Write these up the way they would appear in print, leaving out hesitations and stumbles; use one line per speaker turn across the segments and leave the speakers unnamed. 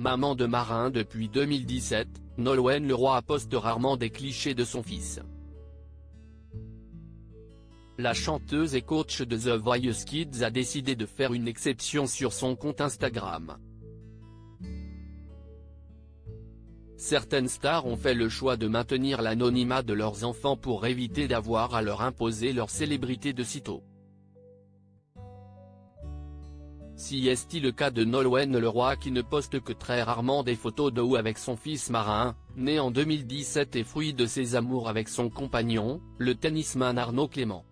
Maman de Marin depuis 2017, Nolwenn Leroy poste rarement des clichés de son fils. La chanteuse et coach de The Voice Kids a décidé de faire une exception sur son compte Instagram. Certaines stars ont fait le choix de maintenir l'anonymat de leurs enfants pour éviter d'avoir à leur imposer leur célébrité de sitôt. Si est-il le cas de Nolwenn Leroy qui ne poste que très rarement des photos de ou avec son fils Marin, né en 2017 et fruit de ses amours avec son compagnon, le tennisman Arnaud Clément.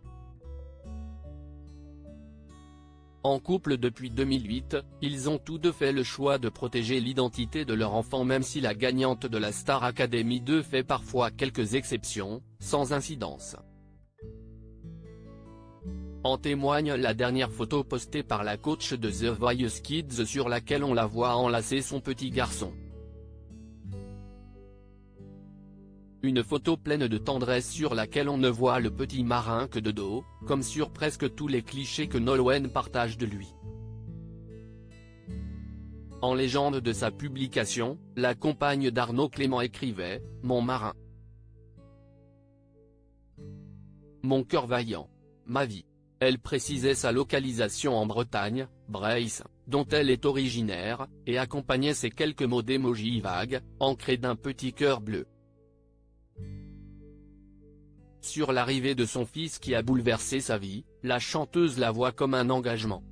En couple depuis 2008, ils ont tous deux fait le choix de protéger l'identité de leur enfant même si la gagnante de la Star Academy 2 fait parfois quelques exceptions, sans incidence. En témoigne la dernière photo postée par la coach de The Voice Kids sur laquelle on la voit enlacer son petit garçon. Une photo pleine de tendresse sur laquelle on ne voit le petit Marin que de dos, comme sur presque tous les clichés que Nolwenn partage de lui. En légende de sa publication, la compagne d'Arnaud Clément écrivait « Mon Marin. Mon cœur vaillant. Ma vie ». Elle précisait sa localisation en Bretagne, Breis, dont elle est originaire, et accompagnait ces quelques mots d'émoji vagues, ancrés d'un petit cœur bleu. Sur l'arrivée de son fils qui a bouleversé sa vie, la chanteuse la voit comme un engagement.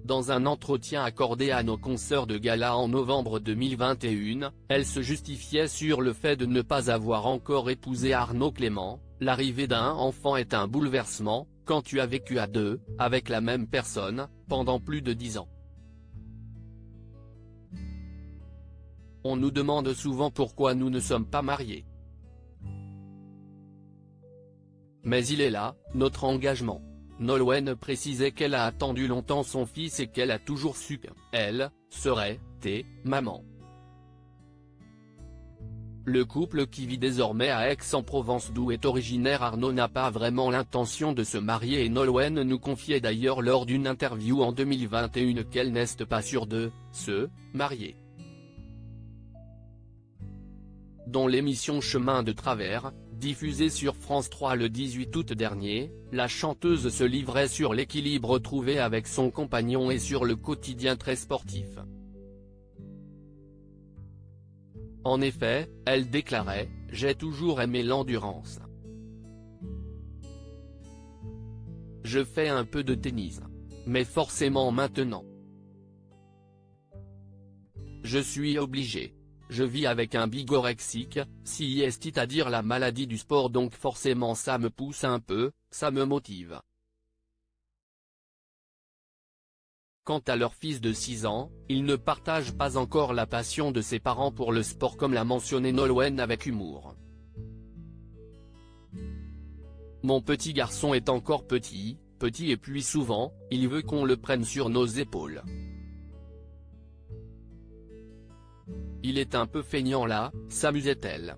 Dans un entretien accordé à nos consoeurs de gala en novembre 2021, elle se justifiait sur le fait de ne pas avoir encore épousé Arnaud Clément. L'arrivée d'un enfant est un bouleversement, quand tu as vécu à deux, avec la même personne, pendant plus de 10 ans. On nous demande souvent pourquoi nous ne sommes pas mariés. Mais il est là, notre engagement. Nolwenn précisait qu'elle a attendu longtemps son fils et qu'elle a toujours su qu'elle serait maman. Le couple qui vit désormais à Aix-en-Provence d'où est originaire Arnaud n'a pas vraiment l'intention de se marier et Nolwenn nous confiait d'ailleurs lors d'une interview en 2021 qu'elle n'est pas sûre de se marier. Dans l'émission Chemin de travers, diffusée sur France 3 le 18 août dernier, la chanteuse se livrait sur l'équilibre trouvé avec son compagnon et sur le quotidien très sportif. En effet, elle déclarait « J'ai toujours aimé l'endurance. Je fais un peu de tennis. Mais forcément maintenant. Je suis obligée. Je vis avec un bigorexique, si c'est-à-dire la maladie du sport donc forcément ça me pousse un peu, ça me motive. » Quant à leur fils de 6 ans, ils ne partagent pas encore la passion de ses parents pour le sport comme l'a mentionné Nolwenn avec humour. Mon petit garçon est encore petit et puis souvent, il veut qu'on le prenne sur nos épaules. Il est un peu feignant là, s'amusait-elle.